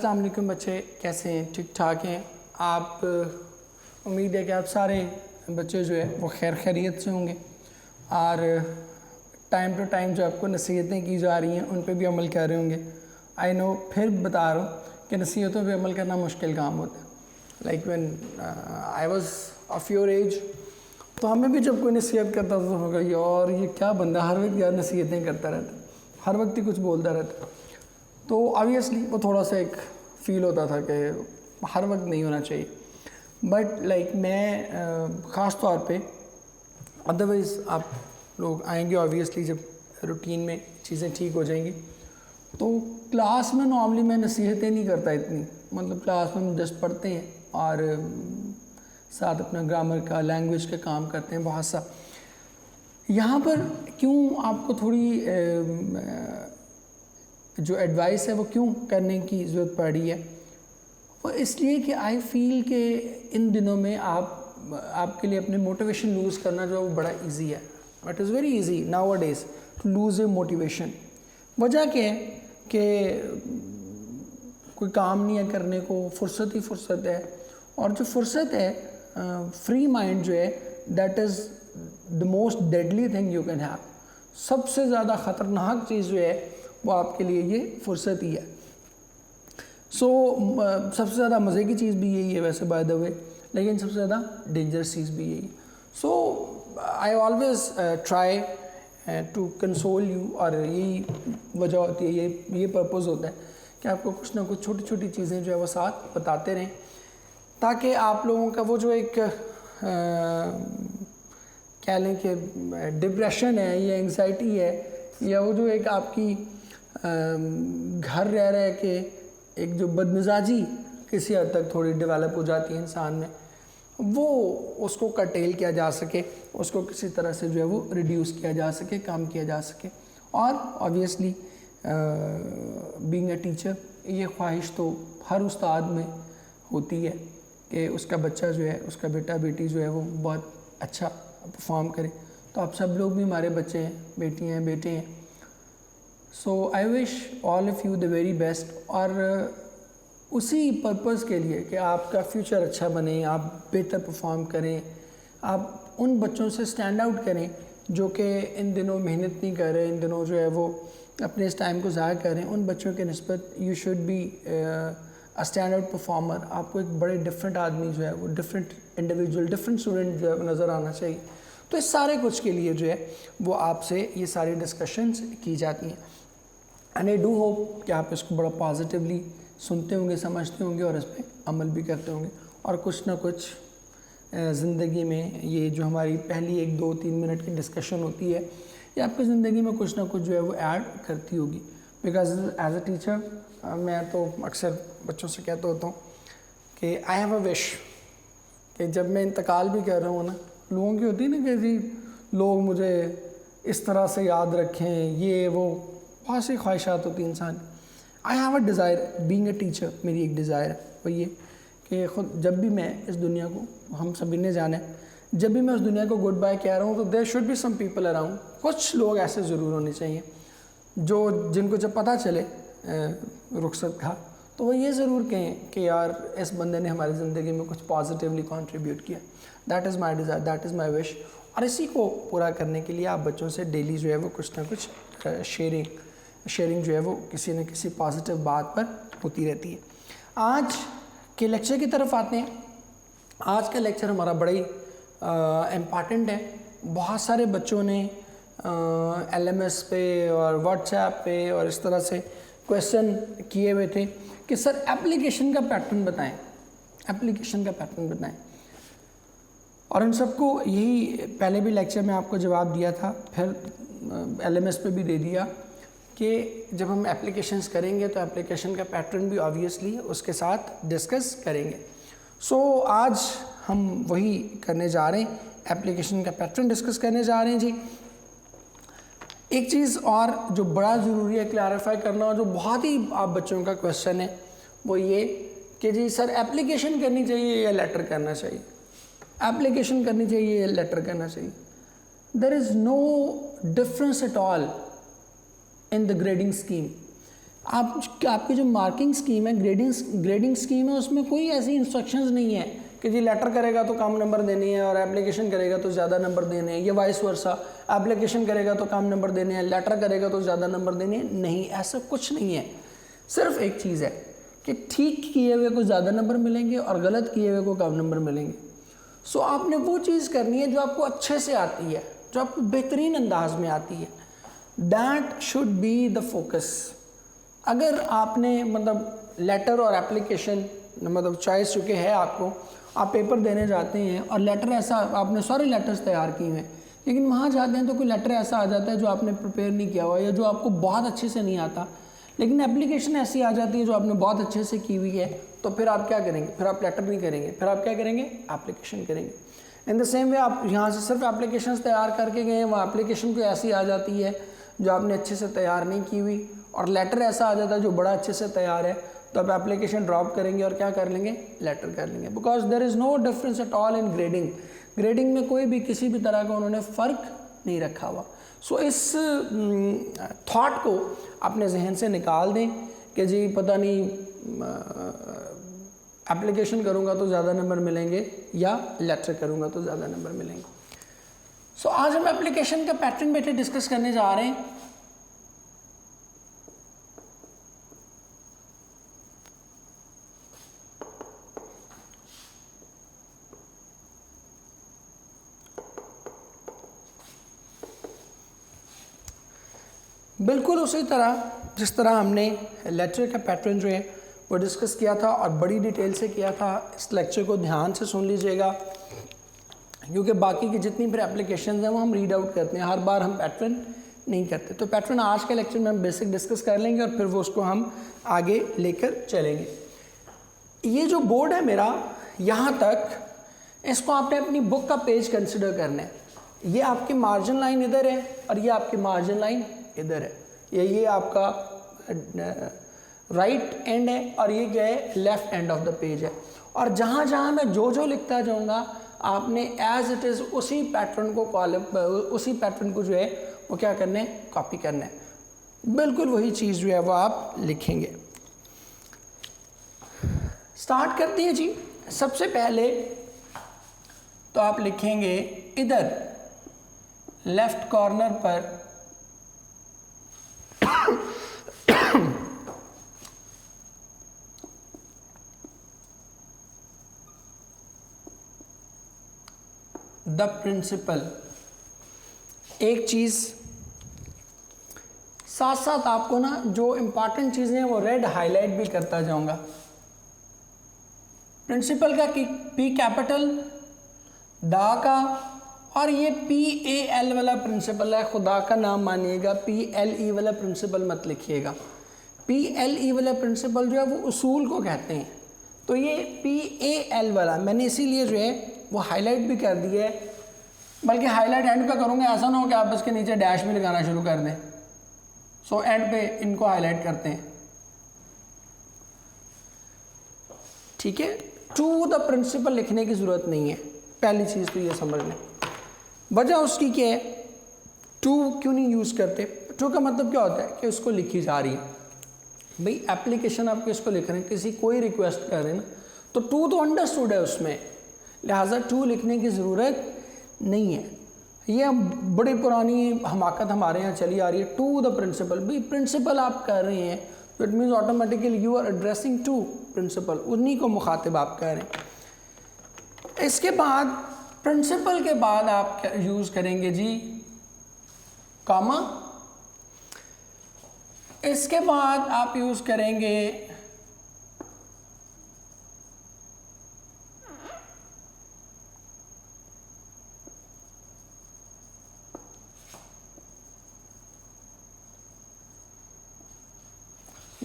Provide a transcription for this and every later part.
अस्सलाम वालेकुम बच्चे, कैसे हैं? ठीक ठाक हैं आप? उम्मीद है कि आप सारे बच्चे जो है वो खैर खैरियत से होंगे और टाइम टू टाइम जो आपको नसीहतें की जा रही हैं उन पे भी अमल कर रहे होंगे। आई नो, फिर बता रहा हूँ कि नसीहतों पे अमल करना मुश्किल काम होता है। Like when I was of your age, तो हमें भी जब कोई नसीहत करता था तो होगा यार ये क्या बंदा हर वक्त यार नसीहतें करता रहता, हर वक्त ही कुछ बोलता रहता। तो ऑब्वियसली वो थोड़ा सा एक फ़ील होता था कि हर वक्त नहीं होना चाहिए। बट लाइक मैं ख़ास तौर पे, अदरवाइज़ आप लोग आएंगे ऑब्वियसली जब रूटीन में चीज़ें ठीक हो जाएंगी। तो क्लास में नॉर्मली मैं नसीहतें नहीं करता इतनी, मतलब क्लास में हम जस्ट पढ़ते हैं और साथ अपना ग्रामर का, लैंग्वेज का काम करते हैं बहुत सा। यहाँ पर क्यों आपको थोड़ी जो एडवाइस है वो क्यों करने की ज़रूरत पड़ रही है, वो इसलिए कि आई फील कि इन दिनों में आपके लिए अपने मोटिवेशन लूज़ करना जो है वो बड़ा इजी है। It is very easy nowadays to lose a motivation. वजह क्या है कि कोई काम नहीं है करने को, फुर्सत ही फुर्सत है, और जो फुर्सत है, फ्री माइंड जो है, that is the most deadly thing you can have. सबसे ज़्यादा ख़तरनाक चीज़ जो है वो आपके लिए ये फुर्सत ही है। सबसे ज़्यादा मज़े की चीज़ भी यही है वैसे बाय द वे, लेकिन सबसे ज़्यादा डेंजरस चीज़ भी यही है। I always try to console you, और यही वजह होती है, ये पर्पज़ होता है कि आपको कुछ ना कुछ छोटी छोटी चीज़ें जो है वो साथ बताते रहें, ताकि आप लोगों का वो जो एक कह लें कि डिप्रेशन है या एंग्जाइटी है, या वो जो एक आपकी घर रह रहे के एक जो बदमिजाजी किसी हद तक थोड़ी डेवलप हो जाती है इंसान में, वो उसको कर्टेल किया जा सके, उसको किसी तरह से जो है वो रिड्यूस किया जा सके, कम किया जा सके। और ऑब्वियसली बीइंग अ टीचर, ये ख्वाहिश तो हर उस्ताद में होती है कि उसका बच्चा जो है, उसका बेटा बेटी जो है वो बहुत अच्छा परफॉर्म करे। तो आप सब लोग भी हमारे बच्चे हैं, बेटियाँ हैं, बेटे हैं। So I wish all of you the very best, और उसी पर्पज़ के लिए कि आपका फ्यूचर अच्छा बने, आप बेहतर परफॉर्म करें, आप उन बच्चों से स्टैंड आउट करें जो कि इन दिनों मेहनत नहीं कर रहे, इन दिनों जो है वो अपने इस टाइम को ज़ाया कर रहे हैं। उन बच्चों के निस्बत you should be a stand out performer. आपको एक बड़े डिफरेंट आदमी जो है वो, डिफरेंट इंडिविजुअल, डिफरेंट स्टूडेंट जो है नज़र आना चाहिए। तो इस सारे कुछ के लिए जो है वो आपसे ये सारी डिस्कशंस की जाती हैं। एंड आई डू होप कि आप इसको बड़ा पॉजिटिवली सुनते होंगे, समझते होंगे और इस पर अमल भी करते होंगे, और कुछ ना कुछ ज़िंदगी में ये जो हमारी पहली 1-2-3 मिनट की डिस्कशन होती है, ये आपकी ज़िंदगी में कुछ ना कुछ जो है वो ऐड करती होगी। बिकॉज एज अ टीचर मैं तो अक्सर बच्चों से कहता होता हूँ कि आई हैव अ विश कि जब मैं इंतकाल भी कर रहा हूँ ना, लोगों की होती है ना कि जी लोग मुझे इस तरह से याद रखें, ये वो बहुत सी ख्वाहिशात होती हैं इंसान। I have a desire being a teacher, मेरी एक डिज़ायर है वो ये कि ख़ुद जब भी मैं इस दुनिया को, हम सभी ने जाना है, जब भी मैं उस दुनिया को गुड बाय कह रहा हूँ तो there should be some people around. कुछ लोग ऐसे ज़रूर होने चाहिए जिनको जब पता चले रुखसत का, तो वो ये ज़रूर कहें कि यार इस बंदे ने हमारी ज़िंदगी में कुछ पॉजिटिवली कंट्रीब्यूट किया। That is my desire, that is my wish. और इसी को पूरा करने के लिए आप बच्चों से डेली जो है वो कुछ ना कुछ शेयरिंग जो है वो किसी न किसी पॉजिटिव बात पर होती रहती है। आज के लेक्चर की तरफ आते हैं। आज का लेक्चर हमारा बड़ा ही इम्पॉर्टेंट है। बहुत सारे बच्चों ने LMS पे और व्हाट्सएप पे और इस तरह से क्वेश्चन किए हुए थे कि सर एप्लीकेशन का पैटर्न बताएं, एप्लीकेशन का पैटर्न बताएं। और उन सबको यही पहले भी लेक्चर में आपको जवाब दिया था, फिर LMS पे भी दे दिया कि जब हम एप्लीकेशंस करेंगे तो एप्लीकेशन का पैटर्न भी ऑब्वियसली उसके साथ डिस्कस करेंगे। आज हम वही करने जा रहे हैं, एप्लीकेशन का पैटर्न डिस्कस करने जा रहे हैं जी। एक चीज़ और जो बड़ा ज़रूरी है क्लैरिफाई करना, और जो बहुत ही आप बच्चों का क्वेश्चन है, वो ये कि जी सर एप्लीकेशन करनी चाहिए या लेटर करना चाहिए, एप्लीकेशन करनी चाहिए या लेटर करना चाहिए। There is no difference at all in the grading scheme. आपकी जो मार्किंग स्कीम है, ग्रेडिंग स्कीम है, उसमें कोई ऐसी इंस्ट्रक्शंस नहीं है कि जी लेटर करेगा तो कम नंबर देने हैं और एप्लीकेशन करेगा तो ज़्यादा नंबर देने हैं, या वाइस वर्सा, एप्लीकेशन करेगा तो कम नंबर देने हैं, लेटर करेगा तो ज़्यादा नंबर देने हैं। नहीं, ऐसा कुछ नहीं है। सिर्फ एक चीज़ है कि ठीक किए हुए को ज़्यादा नंबर मिलेंगे और गलत किए हुए को कम नंबर मिलेंगे। सो आपने वो चीज़ करनी है जो आपको अच्छे से आती है, जो आपको बेहतरीन अंदाज में आती है। That should be the focus. अगर आपने मतलब लेटर और एप्लीकेशन मतलब चॉइस चुके हैं आपको, आप पेपर देने जाते हैं और लेटर ऐसा, आपने सारे लेटर्स तैयार किए हैं, लेकिन वहाँ जाते हैं तो कोई लेटर ऐसा आ जाता है जो आपने प्रिपेयर नहीं किया हुआ या जो आपको बहुत अच्छे से नहीं आता, लेकिन एप्लीकेशन ऐसी आ जाती है जो आपने बहुत अच्छे से की हुई है, तो फिर आप क्या करेंगे? फिर आप लेटर नहीं करेंगे, फिर आप क्या करेंगे? एप्लीकेशन करेंगे। इन द सेम वे आप यहाँ से सिर्फ एप्लीकेशन तैयार करके गए, वहाँ एप्लीकेशन कोई ऐसी आ जाती है जो आपने अच्छे से तैयार नहीं की हुई, और लेटर ऐसा आ जाता है जो बड़ा अच्छे से तैयार है, तो आप एप्लीकेशन ड्रॉप करेंगे और क्या कर लेंगे? लेटर कर लेंगे। Because there is no difference at all in grading. Grading में कोई भी किसी भी तरह का उन्होंने फ़र्क नहीं रखा हुआ। सो इस थॉट को अपने जहन से निकाल दें कि जी पता नहीं एप्लीकेशन करूँगा तो ज़्यादा नंबर मिलेंगे या लेटर करूँगा तो ज़्यादा नंबर मिलेंगे। सो आज हम एप्लीकेशन का पैटर्न बेटे डिस्कस करने जा रहे हैं। बिल्कुल उसी तरह जिस तरह हमने लेक्चर का पैटर्न जो है वो डिस्कस किया था और बड़ी डिटेल से किया था। इस लेक्चर को ध्यान से सुन लीजिएगा, क्योंकि बाकी की जितनी फिर एप्लीकेशंस हैं वो हम रीड आउट करते हैं, हर बार हम पैटर्न नहीं करते। तो पैटर्न आज के लेक्चर में हम बेसिक डिस्कस कर लेंगे और फिर वो उसको हम आगे लेकर चलेंगे। ये जो बोर्ड है मेरा यहाँ तक, इसको आपने अपनी बुक का पेज कंसिडर करना है। ये आपकी मार्जिन लाइन इधर है और ये आपकी मार्जिन लाइन इधर है, ये आपका राइट एंड है और ये क्या है? Left end of the page है। और जहाँ जहाँ मैं जो लिखता जाऊँगा आपने एज इट इज़ उसी पैटर्न को जो है वो क्या करना है? कॉपी करना है। बिल्कुल वही चीज़ जो है वो आप लिखेंगे। स्टार्ट करते हैं जी। सबसे पहले तो आप लिखेंगे इधर लेफ्ट कॉर्नर पर द प्रिंसिपल। एक चीज़ साथ साथ आपको ना जो इम्पॉर्टेंट चीज़ें हैं वो रेड हाईलाइट भी करता जाऊंगा। प्रिंसिपल का पी कैपिटल, दा का, और ये PAL वाला प्रिंसिपल है, खुदा का नाम मानिएगा, PLE वाला प्रिंसिपल मत लिखिएगा। PLE वाला प्रिंसिपल जो है वो उसूल को कहते हैं। तो ये PAL वाला मैंने इसीलिए जो है वो हाईलाइट भी कर दिया है, बल्कि हाईलाइट एंड पे करूँगा, ऐसा ना हो कि आप इसके नीचे डैश भी लगाना शुरू कर दें। सो एंड पे इनको हाईलाइट करते हैं, ठीक है। टू द प्रिंसिपल लिखने की ज़रूरत नहीं है, पहली चीज़ तो ये समझ लें। वजह उसकी क्या है? टू क्यों नहीं यूज़ करते? टू का मतलब क्या होता है कि उसको लिखी जा रही है। भाई एप्लीकेशन आप किसको लिख रहे हैं? किसी कोई रिक्वेस्ट कर रहे हैं ना, तो टू तो अंडरस्टूड है उसमें, लिहाजा टू लिखने की ज़रूरत नहीं है। ये बड़ी पुरानी हमाकत हमारे यहाँ चली आ रही है, टू द प्रिंसिपल। भाई प्रिंसिपल आप कर रहे हैं तो it means automatically you are addressing to principal, उन्हीं को मुखातिब आप कह रहे हैं। इसके बाद प्रिंसिपल के बाद आप यूज़ करेंगे जी कॉमा। इसके बाद आप यूज़ करेंगे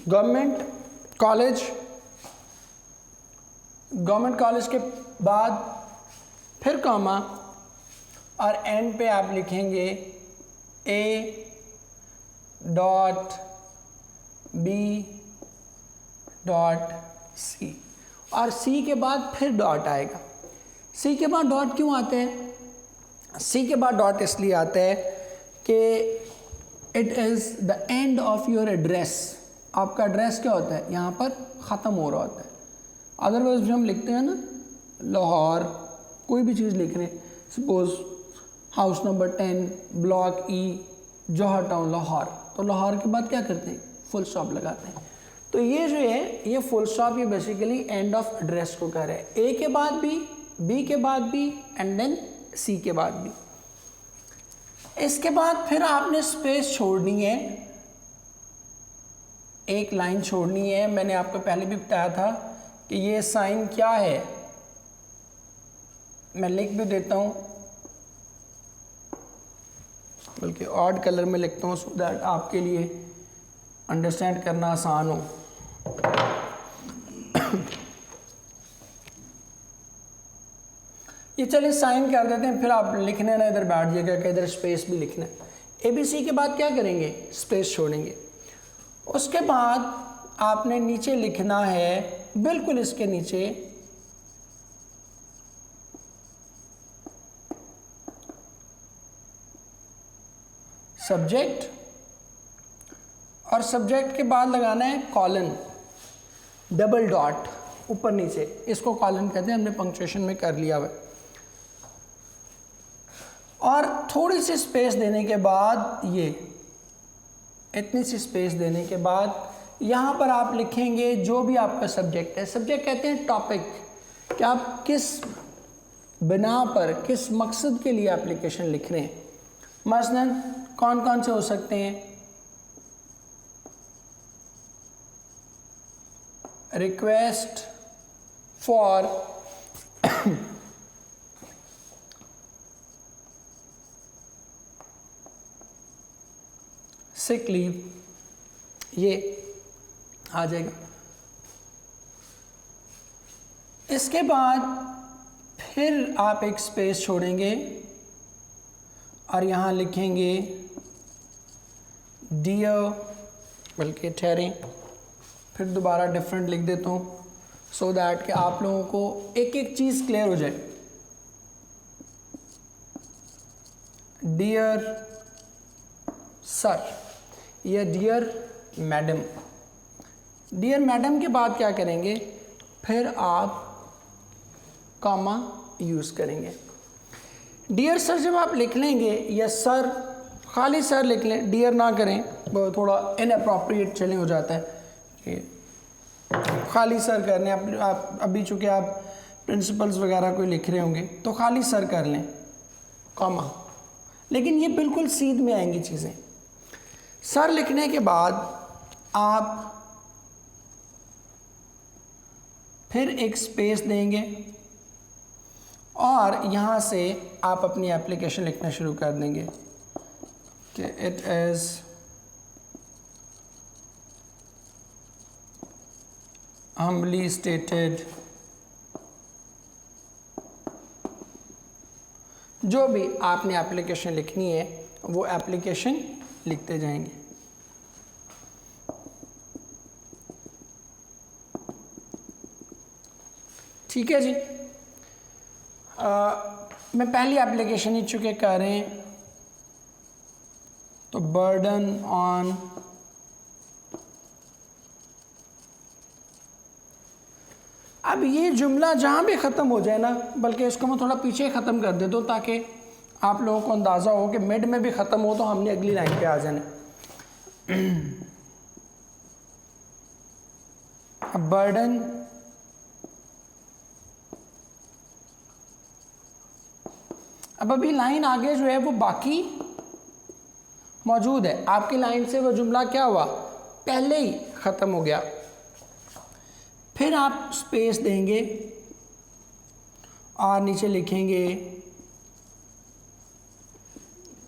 गवर्नमेंट कॉलेज। गवर्नमेंट कॉलेज के बाद फिर कॉमा और एंड पे आप लिखेंगे A.B.C और C के बाद फिर डॉट आएगा। C के बाद डॉट क्यों आते हैं? C के बाद डॉट इसलिए आता है कि it is the end of your address. आपका एड्रेस क्या होता है, यहाँ पर ख़त्म हो रहा होता है। अदरवाइज हम लिखते हैं ना लाहौर, कोई भी चीज़ लिख रहे हैं, suppose house number 10 block E Johar town Lahore, तो लाहौर के बाद क्या करते हैं, फुल स्टॉप लगाते हैं। तो ये जो है ये फुल स्टॉप ये बेसिकली एंड ऑफ एड्रेस को कह रहे हैं, ए के बाद भी, बी के बाद भी एंड देन सी के बाद भी। इसके बाद फिर आपने स्पेस छोड़नी है, एक लाइन छोड़नी है। मैंने आपको पहले भी बताया था कि ये साइन क्या है, मैं लिख भी देता हूँ, बल्कि ऑड कलर में लिखता हूँ सो दैट आपके लिए अंडरस्टैंड करना आसान हो। ये चलिए साइन कर देते हैं, फिर आप लिखने ना इधर बैठ जाइएगा कि इधर स्पेस भी लिखना है। ABC के बाद क्या करेंगे, स्पेस छोड़ेंगे। उसके बाद आपने नीचे लिखना है, बिल्कुल इसके नीचे सब्जेक्ट, और सब्जेक्ट के बाद लगाना है कॉलन, डबल डॉट ऊपर नीचे, इसको कॉलन कहते हैं, हमने पंक्चुएशन में कर लिया हुआ। और थोड़ी सी स्पेस देने के बाद, ये इतनी सी स्पेस देने के बाद यहाँ पर आप लिखेंगे जो भी आपका सब्जेक्ट है। सब्जेक्ट कहते हैं टॉपिक, कि आप किस बिना पर, किस मकसद के लिए एप्लीकेशन लिख रहे हैं। मसलन कौन कौन से हो सकते हैं, रिक्वेस्ट फॉर सिक लीव, ये आ जाएगा। इसके बाद फिर आप एक स्पेस छोड़ेंगे और यहाँ लिखेंगे डियर, बल्कि ठहरें, फिर दोबारा डिफरेंट लिख देता हूँ सो दैट कि आप लोगों को एक एक चीज़ क्लियर हो जाए। डियर सर या डियर मैडम। डियर मैडम के बाद क्या करेंगे, फिर आप कॉमा यूज़ करेंगे। डियर सर जब आप लिख लेंगे, या सर, खाली सर लिख लें, डियर ना करें, वो थोड़ा इनअप्रोप्रिएट चले हो जाता है कि खाली सर करने। आप अभी चूँकि आप प्रिंसिपल्स वगैरह कोई लिख रहे होंगे तो खाली सर कर लें, कॉमा, लेकिन ये बिल्कुल सीध में आएंगी चीज़ें। सर लिखने के बाद आप फिर एक स्पेस देंगे और यहाँ से आप अपनी एप्लीकेशन लिखना शुरू कर देंगे कि इट इज़ humbly stated, जो भी आपने एप्लीकेशन लिखनी है वो एप्लीकेशन लिखते जाएंगे। ठीक है जी। मैं पहली एप्लीकेशन ही चुके कर रहे हैं, तो बर्डन ऑन अब ये जुमला जहाँ भी ख़त्म हो जाए ना, बल्कि इसको मैं थोड़ा पीछे ख़त्म कर देता हूँ ताकि आप लोगों को अंदाज़ा हो कि मिड में भी ख़त्म हो तो हमने अगली लाइन पे आ जाना। अब बर्डन अब अभी लाइन आगे जो है वो बाकी मौजूद है। आपकी लाइन से वो जुमला क्या हुआ, पहले ही ख़त्म हो गया। फिर आप स्पेस देंगे और नीचे लिखेंगे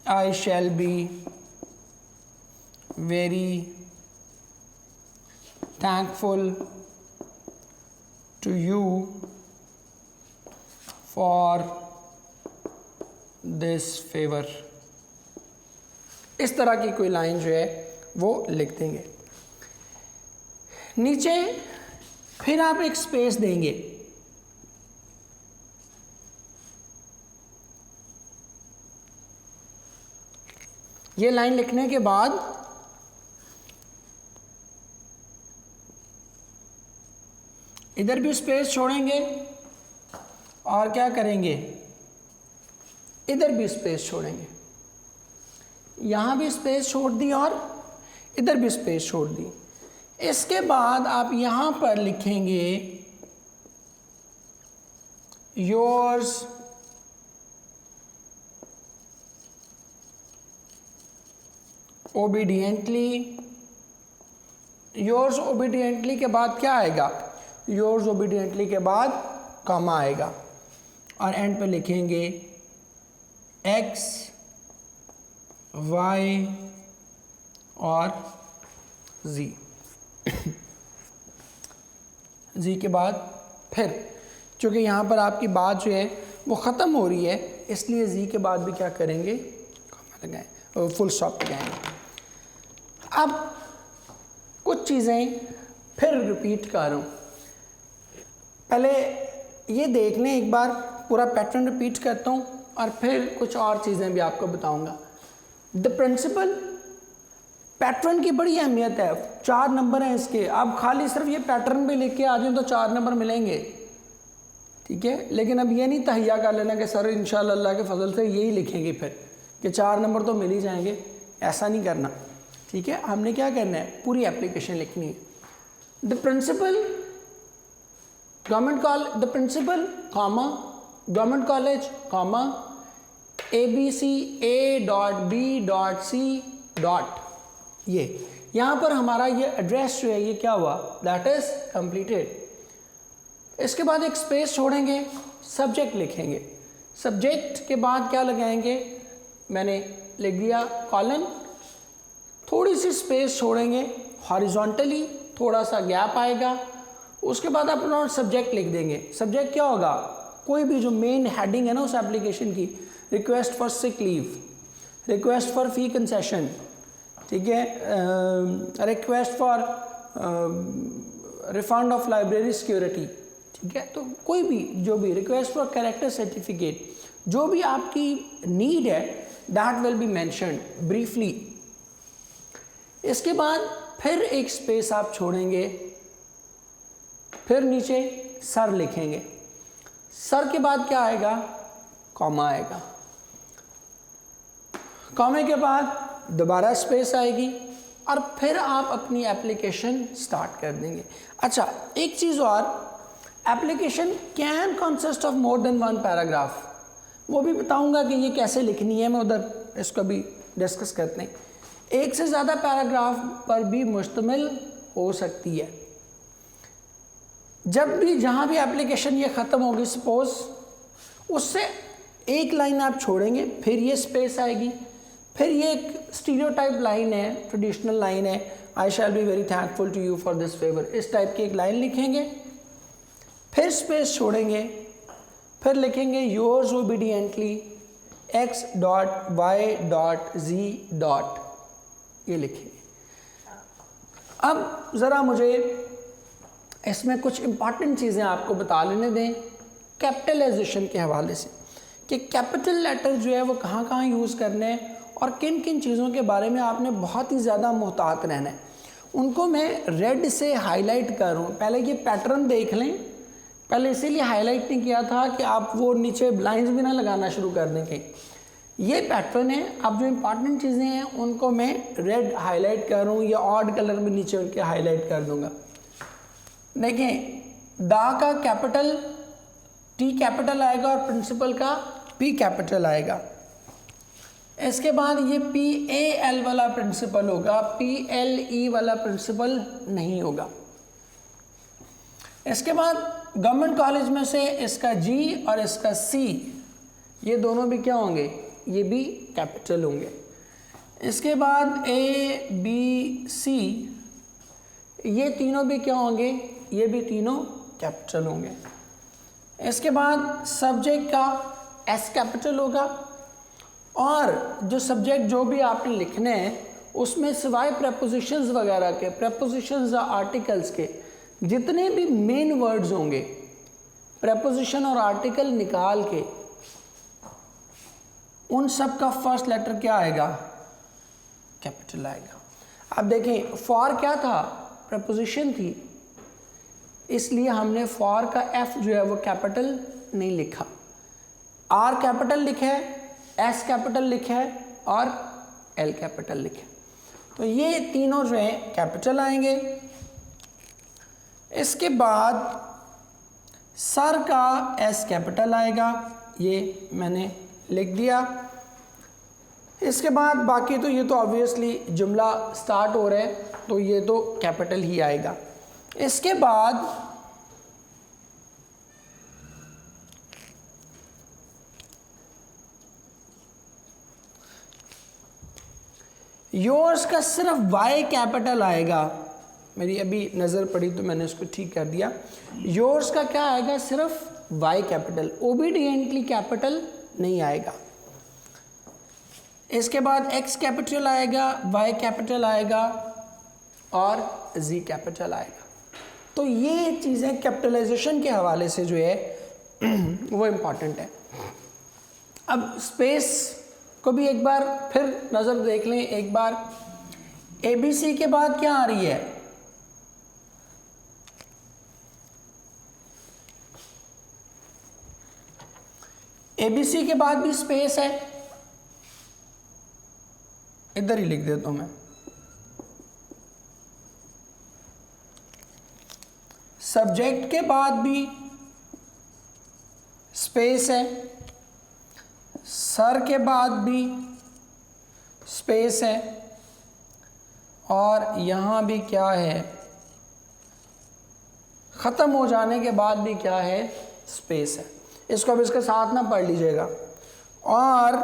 I shall be very thankful to you for this favour. इस तरह की कोई लाइन जो है वो लिख देंगे। नीचे फिर आप एक स्पेस देंगे, ये लाइन लिखने के बाद इधर भी स्पेस छोड़ेंगे और क्या करेंगे, इधर भी स्पेस छोड़ेंगे, यहाँ भी स्पेस छोड़ दी और इधर भी स्पेस छोड़ दी। इसके बाद आप यहाँ पर लिखेंगे योर्स ओबीडियंटली। योर्स ओबीडियंटली के बाद क्या आएगा, योर्स ओबीडियंटली के बाद कॉमा आएगा और एंड पे लिखेंगे x y और z। z के बाद फिर चूँकि यहाँ पर आपकी बात जो है वो ख़त्म हो रही है, इसलिए z के बाद भी क्या करेंगे, कॉमा लगाएं, फुल स्टॉप लगाएंगे। अब कुछ चीज़ें फिर रिपीट कर रहा हूँ, पहले ये देख लें एक बार, पूरा पैटर्न रिपीट करता हूँ और फिर कुछ और चीज़ें भी आपको बताऊँगा। द प्रिंसिपल पैटर्न की बड़ी अहमियत है, 4 नंबर हैं इसके। आप खाली सिर्फ ये पैटर्न भी लिख के आ जाएं तो 4 नंबर मिलेंगे, ठीक है। लेकिन अब ये नहीं तहिया कर लेना कि सर इंशाल्लाह अल्लाह के फजल से यही लिखेंगे फिर कि 4 नंबर तो मिल ही जाएंगे, ऐसा नहीं करना, ठीक है। हमने क्या करना है, पूरी एप्लीकेशन लिखनी है। The principal the principal comma government college comma ABC A.B.C. ये यहाँ पर हमारा ये एड्रेस जो है ये क्या हुआ, दैट इज कंप्लीटेड। इसके बाद एक स्पेस छोड़ेंगे, सब्जेक्ट लिखेंगे, सब्जेक्ट के बाद क्या लगाएंगे, मैंने लिख दिया कॉलन, थोड़ी सी स्पेस छोड़ेंगे हॉरिजॉन्टली, थोड़ा सा गैप आएगा, उसके बाद अपना सब्जेक्ट लिख देंगे। सब्जेक्ट क्या होगा, कोई भी जो मेन हेडिंग है ना उस एप्लीकेशन की, request for sick leave, request for fee concession, ठीक है, request for refund of library security, ठीक है। तो कोई भी जो भी रिक्वेस्ट फॉर कैरेक्टर सर्टिफिकेट, जो भी आपकी नीड है that will be mentioned briefly. इसके बाद फिर एक स्पेस आप छोड़ेंगे, फिर नीचे सर लिखेंगे, सर के बाद क्या आएगा, कॉमा आएगा, कॉमे के बाद दोबारा स्पेस आएगी और फिर आप अपनी एप्लीकेशन स्टार्ट कर देंगे। अच्छा एक चीज़ और, application can consist of more than 1 paragraph, वो भी बताऊंगा कि ये कैसे लिखनी है, मैं उधर इसको भी डिस्कस करते हैं। एक से ज़्यादा पैराग्राफ पर भी मुश्तमिल हो सकती है। जब भी जहाँ भी एप्लीकेशन ये ख़त्म होगी सपोज, उससे एक लाइन आप छोड़ेंगे, फिर ये स्पेस आएगी, फिर ये एक स्टीरियोटाइप लाइन है, ट्रेडिशनल लाइन है, I shall be very thankful to you for this favour, इस टाइप की एक लाइन लिखेंगे, फिर स्पेस छोड़ेंगे, फिर लिखेंगे योर्स ओबीडियंटली x.y.z. ये लिखेंगे। अब ज़रा मुझे इसमें कुछ इम्पॉर्टेंट चीज़ें आपको बता लेने दें कैपिटलाइजेशन के हवाले से, कि कैपिटल लेटर जो है वो कहाँ कहाँ यूज़ करने हैं और किन किन चीज़ों के बारे में आपने बहुत ही ज़्यादा मुहतात रहना है। उनको मैं रेड से हाईलाइट कर रहा हूँ। पहले ये पैटर्न देख लें, पहले इसीलिए हाईलाइट नहीं किया था कि आप वो नीचे लाइंस भी ना लगाना शुरू कर दें कहीं। ये पैटर्न है, अब जो इम्पॉर्टेंट चीज़ें हैं उनको मैं रेड हाईलाइट कर रहा हूँ या ऑड कलर में नीचे उनके हाईलाइट कर दूँगा। देखें, दा का कैपिटल टी कैपिटल आएगा और प्रिंसिपल का पी कैपिटल आएगा। इसके बाद ये PAL वाला प्रिंसिपल होगा, PLE वाला प्रिंसिपल नहीं होगा। इसके बाद गवर्नमेंट कॉलेज में से इसका G और इसका C, ये दोनों भी क्या होंगे, ये भी कैपिटल होंगे। इसके बाद ABC, ये तीनों भी क्या होंगे, ये भी तीनों कैपिटल होंगे। इसके बाद सब्जेक्ट का S कैपिटल होगा और जो सब्जेक्ट जो भी आपने लिखने हैं उसमें सिवाय प्रेपोजिशंस वगैरह के, प्रेपोजिशंस या आर्टिकल्स के जितने भी मेन वर्ड्स होंगे, प्रेपोजिशन और आर्टिकल निकाल के उन सब का फर्स्ट लेटर क्या आएगा, कैपिटल आएगा। अब देखें, फॉर क्या था, प्रेपोजिशन थी, इसलिए हमने फॉर का एफ जो है वो कैपिटल नहीं लिखा, आर कैपिटल लिखा है, एस कैपिटल लिखा है और एल कैपिटल लिखा है। तो ये तीनों जो है कैपिटल आएंगे। इसके बाद सर का एस कैपिटल आएगा, ये मैंने लिख दिया। इसके बाद बाकी तो ये तो ऑब्वियसली जुमला स्टार्ट हो रहा है तो ये तो कैपिटल ही आएगा। इसके बाद योर्स का सिर्फ वाई कैपिटल आएगा, मेरी अभी नज़र पड़ी तो मैंने उसको ठीक कर दिया। योर्स का क्या आएगा, सिर्फ वाई कैपिटल, ओबीडियंटली कैपिटल नहीं आएगा। इसके बाद एक्स कैपिटल आएगा, वाई कैपिटल आएगा और जी कैपिटल आएगा। तो ये चीज़ें कैपिटलाइजेशन के हवाले से जो है वो इम्पॉर्टेंट है। अब स्पेस को भी एक बार फिर नज़र देख लें। एक बार एबीसी के बाद क्या आ रही है, एबीसी के बाद भी स्पेस है, इधर ही लिख देता हूं मैं। सब्जेक्ट के बाद भी स्पेस है, सर के बाद भी स्पेस है और यहाँ भी क्या है, ख़त्म हो जाने के बाद भी क्या है, स्पेस है। इसको अब इसके साथ ना पढ़ लीजिएगा। और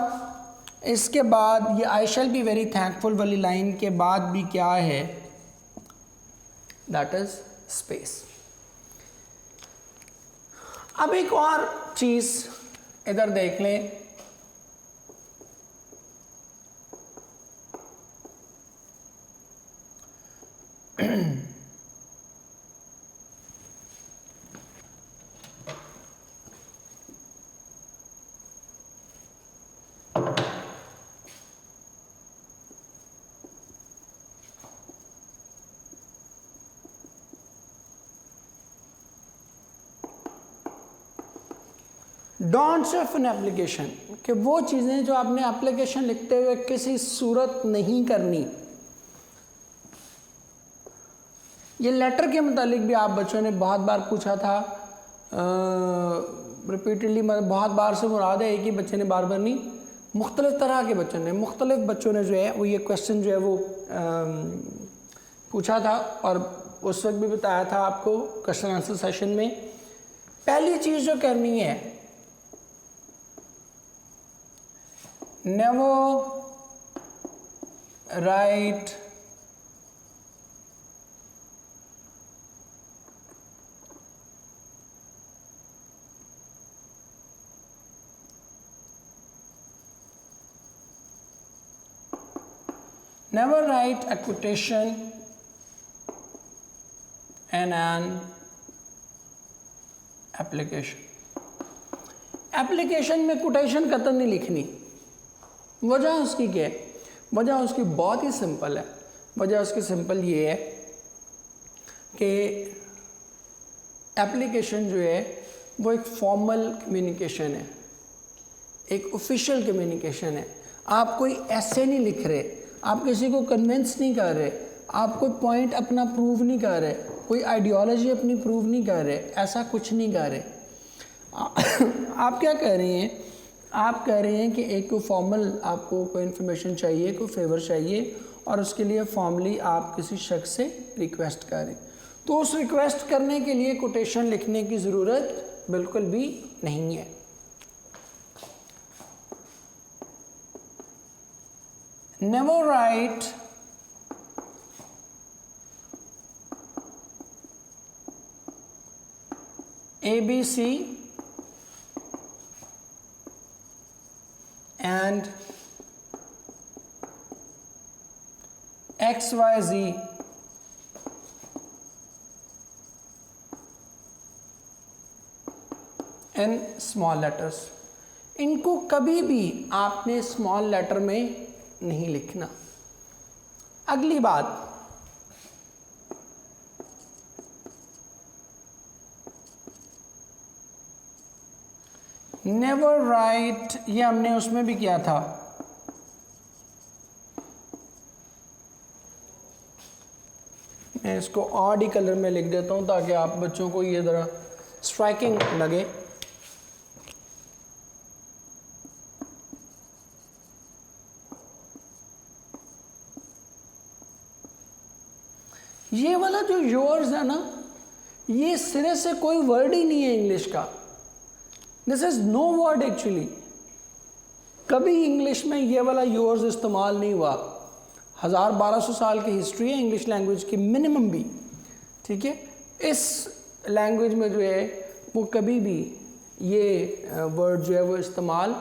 इसके बाद ये आई शैल बी वेरी थैंकफुल वाली लाइन के बाद भी क्या है, दैट इज स्पेस। अब एक और चीज़ इधर देख लें। डोंट्स ऑफ एन एप्लीकेशन, कि वो चीज़ें जो आपने एप्लीकेशन लिखते हुए किसी सूरत नहीं करनी। ये लेटर के मुतालिक भी आप बच्चों ने बहुत बार पूछा था, रिपीटेडली, बहुत बार से मुराद है एक ही बच्चे ने बार बार नहीं, मुख्तलिफ तरह के मुख्तलिफ बच्चों ने जो है वो ये क्वेश्चन जो है वो पूछा था और उस वक्त भी बताया था आपको क्वेश्चन आंसर सेशन में। पहली चीज़ जो करनी है, never write a quotation in an application। Application में कोटेशन कतई नहीं लिखनी। वजह उसकी क्या है, वजह उसकी बहुत ही सिंपल है। वजह उसकी सिंपल ये है कि एप्लीकेशन जो है वो एक फॉर्मल कम्युनिकेशन है, एक ऑफिशियल कम्युनिकेशन है। आप कोई ऐसे नहीं लिख रहे, आप किसी को कन्विंस नहीं कर रहे, आप कोई पॉइंट अपना प्रूव नहीं कर रहे, कोई आइडियोलॉजी अपनी प्रूव नहीं कर रहे, ऐसा कुछ नहीं कर रहे। आप क्या कह रहे हैं, आप कह रहे हैं कि एक कोई फॉर्मल आपको कोई इन्फॉर्मेशन चाहिए, कोई फेवर चाहिए और उसके लिए फॉर्मली आप किसी शख्स से रिक्वेस्ट करें, तो उस रिक्वेस्ट करने के लिए कोटेशन लिखने की ज़रूरत बिल्कुल भी नहीं है। Never write ABC and XYZ in small letters। इनको कभी भी आपने स्मॉल लेटर में नहीं लिखना। अगली बात, नेवर राइट, ये हमने उसमें भी किया था। मैं इसको ऑड ही कलर में लिख देता हूँ ताकि आप बच्चों को ये ज़रा स्ट्राइकिंग लगे। ये वाला जो योर्स है ना, ये सिरे से कोई वर्ड ही नहीं है इंग्लिश का। This is no word actually. कभी इंग्लिश में ये वाला योर्स इस्तेमाल नहीं हुआ। 1000-1200 साल की हिस्ट्री है इंग्लिश लैंग्वेज की मिनिमम भी, ठीक है। इस लैंग्वेज में जो है वो कभी भी ये वर्ड जो है वो इस्तेमाल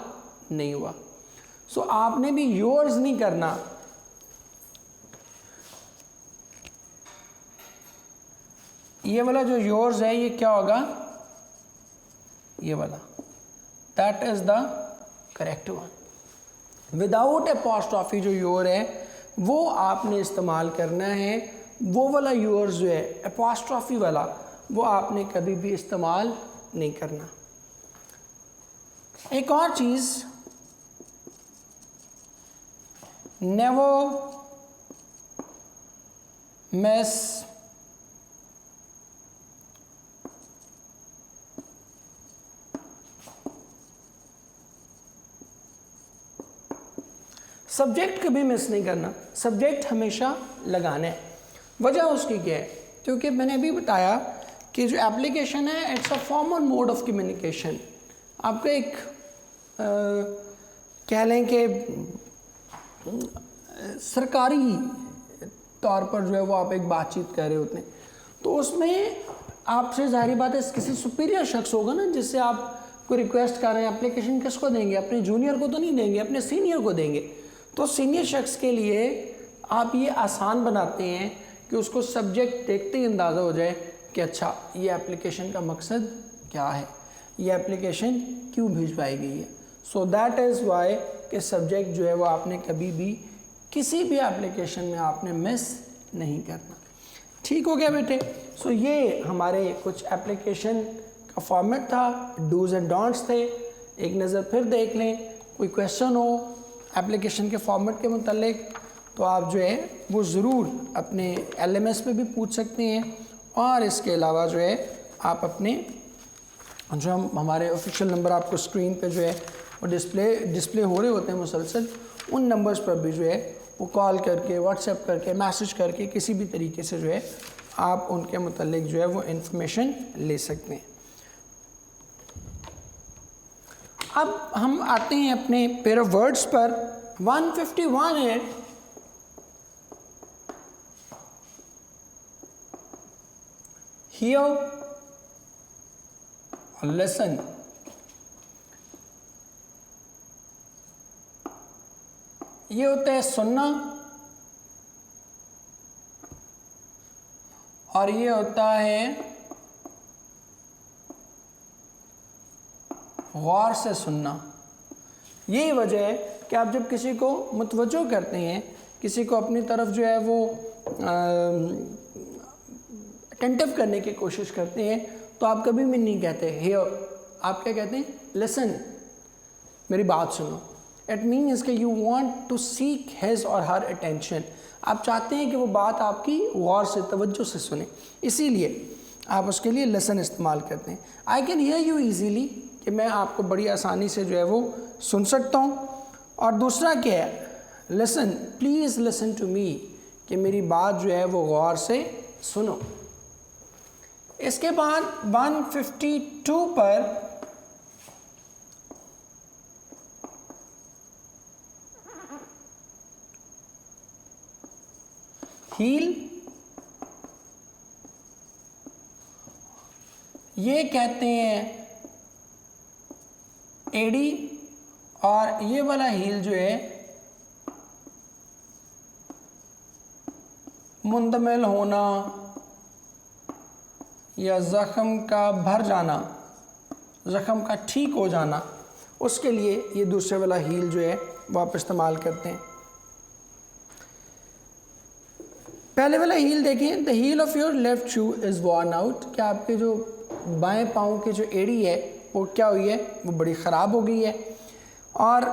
नहीं हुआ। सो आपने भी योर्स नहीं करना। ये वाला जो योर्स है ये क्या होगा, ये वाला, that is the correct one. Without apostrophe जो योर है वो आपने इस्तेमाल करना है। वो वाला योर्स जो है एपॉस्ट्रॉफी वाला वो आपने कभी भी इस्तेमाल नहीं करना। एक और चीज, नेवर मिस सब्जेक्ट कभी मिस नहीं करना, सब्जेक्ट हमेशा लगाना है। वजह उसकी क्या है, क्योंकि मैंने अभी बताया कि जो एप्लीकेशन है it's a formal mode of communication. आपका एक कह लें कि सरकारी तौर पर जो है वो आप एक बातचीत कर रहे होते हैं, तो उसमें आपसे ज़ाहिर बात है किसी सुपीरियर शख्स होगा ना जिससे आप कोई रिक्वेस्ट कर रहे हैं। एप्लीकेशन किसको देंगे, अपने जूनियर को तो नहीं देंगे, अपने सीनियर को देंगे। तो सीनियर शख्स के लिए आप ये आसान बनाते हैं कि उसको सब्जेक्ट देखते ही अंदाज़ा हो जाए कि अच्छा ये एप्लीकेशन का मकसद क्या है, ये एप्लीकेशन क्यों भिजवाई गई है। सो दैट इज़ वाई कि सब्जेक्ट जो है वो आपने कभी भी किसी भी एप्लीकेशन में आपने मिस नहीं करना। ठीक हो गया बेटे। सो ये हमारे कुछ एप्लीकेशन का फॉर्मेट था, डूज एंड डोंट्स थे। एक नज़र फिर देख लें, कोई क्वेश्चन हो एप्लीकेशन के फॉर्मेट के मुतालिक तो आप जो है वो ज़रूर अपने LMS पे भी पूछ सकते हैं। और इसके अलावा जो है आप अपने जो हम हमारे ऑफिशियल नंबर आपको स्क्रीन पे जो है वो डिस्प्ले हो रहे होते हैं मुसलसल, उन नंबर्स पर भी जो है वो कॉल करके, व्हाट्सएप करके, मैसेज करके किसी भी तरीके से जो है आप उनके मुतालिक जो है वो इंफॉर्मेशन ले सकते हैं। अब हम आते हैं अपने पेयर ऑफ वर्ड्स पर। 151 है, हियर और लिसन। ये होता है सुनना और ये होता है गौर से सुनना। यही वजह है कि आप जब किसी को मुतवज्जो करते हैं, किसी को अपनी तरफ जो है वो अटेंटिव करने की कोशिश करते हैं, तो आप कभी भी नहीं कहते हियर, आप क्या कहते हैं लिसन, मेरी बात सुनो। इट मीन्स कि you want to seek his और हर अटेंशन। आप चाहते हैं कि वो बात आपकी गौर से, तवज्जो से सुने, इसीलिए आप उसके लिए लिसन इस्तेमाल करते हैं। I can hear you easily, कि मैं आपको बड़ी आसानी से जो है वो सुन सकता हूँ। और दूसरा क्या है, listen, please listen to me, कि मेरी बात जो है वो गौर से सुनो। इसके बाद 152 पर हील, ये कहते हैं एडी, और ये वाला हील जो है मुंदमिल होना या ज़ख़म का भर जाना, ज़ख़म का ठीक हो जाना, उसके लिए ये दूसरे वाला हील जो है वो आप इस्तेमाल करते हैं। पहले वाला हील देखिए, the heel of your left shoe is worn out, कि आपके जो बाएं पाँव की जो एड़ी है वो क्या हुई है, वो बड़ी ख़राब हो गई है। और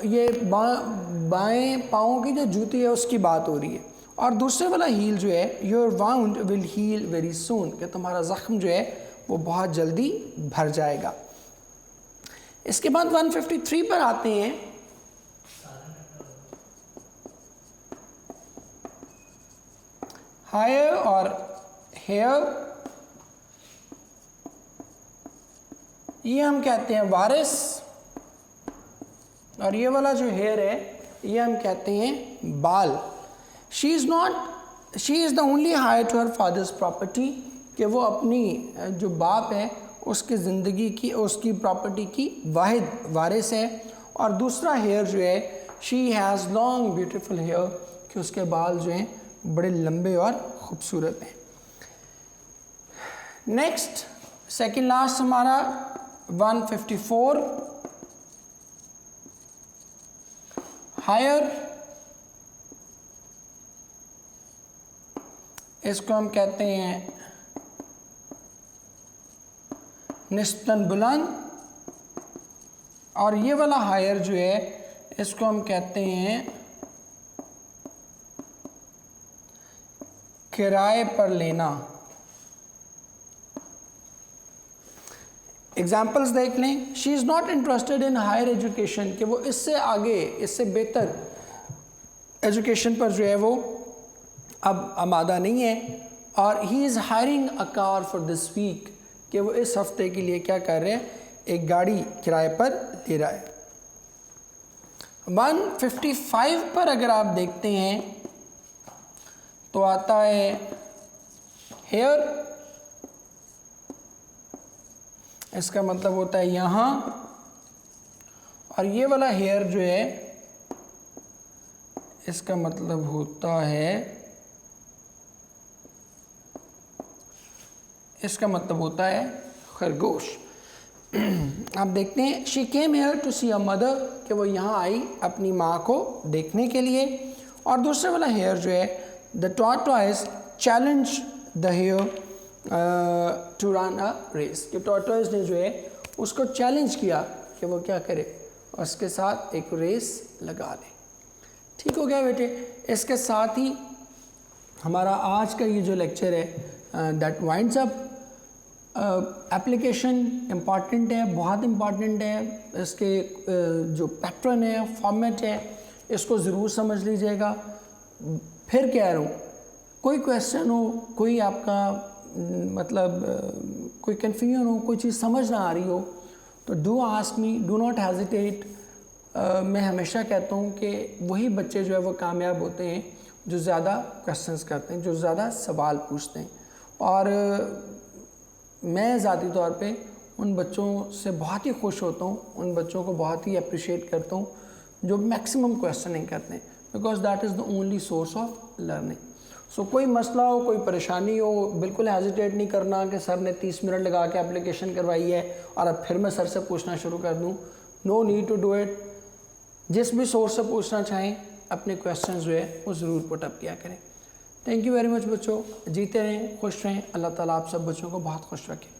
ये बाएं पाँव की जो जूती है उसकी बात हो रही है। और दूसरे वाला हील जो है, your wound will heal very soon, कि तुम्हारा ज़ख्म जो है वो बहुत जल्दी भर जाएगा। इसके बाद 153 पर आते हैं। हायर और हेयर, ये हम कहते हैं वारिस, और ये वाला जो हेयर है ये हम कहते हैं बाल। She is the only heir to her father's property, कि वो अपनी जो बाप है उसकी ज़िंदगी की, उसकी प्रॉपर्टी की वाहिद वारिस है। और दूसरा हेयर जो है, she has long beautiful hair, कि उसके बाल जो हैं बड़े लंबे और ख़ूबसूरत हैं। नेक्स्ट सेकंड लास्ट हमारा 154, हायर, इसको हम कहते हैं निस्बतन बुलंद। और ये वाला हायर जो है इसको हम कहते हैं किराए पर लेना। एग्जाम्पल्स देख लें। She is not interested in higher education, कि वो इससे आगे, इससे बेहतर एजुकेशन पर जो है वो अब आमादा नहीं है। और he is hiring a car for this week, कि वो इस हफ्ते के लिए क्या कर रहे हैं, एक गाड़ी किराए पर ले रहा है। 155 पर अगर आप देखते हैं तो आता है हेयर, इसका मतलब होता है यहाँ। और ये वाला हेयर जो है इसका मतलब होता है, इसका मतलब होता है खरगोश। आप देखते हैं she came here to see a mother, कि वो यहाँ आई अपनी माँ को देखने के लिए। और दूसरे वाला हेयर जो है, the tortoise challenge the hare to run a race, कि टॉर्टोइज ने जो है उसको चैलेंज किया कि वो क्या करे, उसके साथ एक रेस लगा ले। ठीक हो गया बेटे। इसके साथ ही हमारा आज का ये जो लेक्चर है that winds up. Application important है, बहुत इम्पॉर्टेंट है। इसके जो पैटर्न है, फॉर्मेट है, इसको ज़रूर समझ लीजिएगा। फिर कह रहा हूँ, कोई क्वेश्चन हो, कोई आपका मतलब कोई कन्फ्यूजन हो, कोई चीज़ समझ ना आ रही हो, तो do ask me, do not hesitate. मैं हमेशा कहता हूँ कि वही बच्चे जो है वो कामयाब होते हैं जो ज़्यादा क्वेश्चंस करते हैं, जो ज़्यादा सवाल पूछते हैं। और मैं ज़ाती तौर पे उन बच्चों से बहुत ही खुश होता हूँ, उन बच्चों को बहुत ही अप्रिशिएट करता हूँ जो मैक्सिमम क्वेश्चनिंग करते हैं, because that is the only source of learning. So कोई मसला हो, कोई परेशानी हो, बिल्कुल हेजिटेट नहीं करना कि सर ने 30 मिनट लगा के एप्लीकेशन करवाई है और अब फिर मैं सर से पूछना शुरू कर दूँ। No need to do it. जिस भी सोर्स से पूछना चाहें अपने क्वेश्चंस जो है वो ज़रूर पुटअप किया करें। थैंक यू वेरी मच बच्चों। जीते रहें, खुश रहें। अल्लाह ताला आप सब बच्चों को बहुत खुश रखे।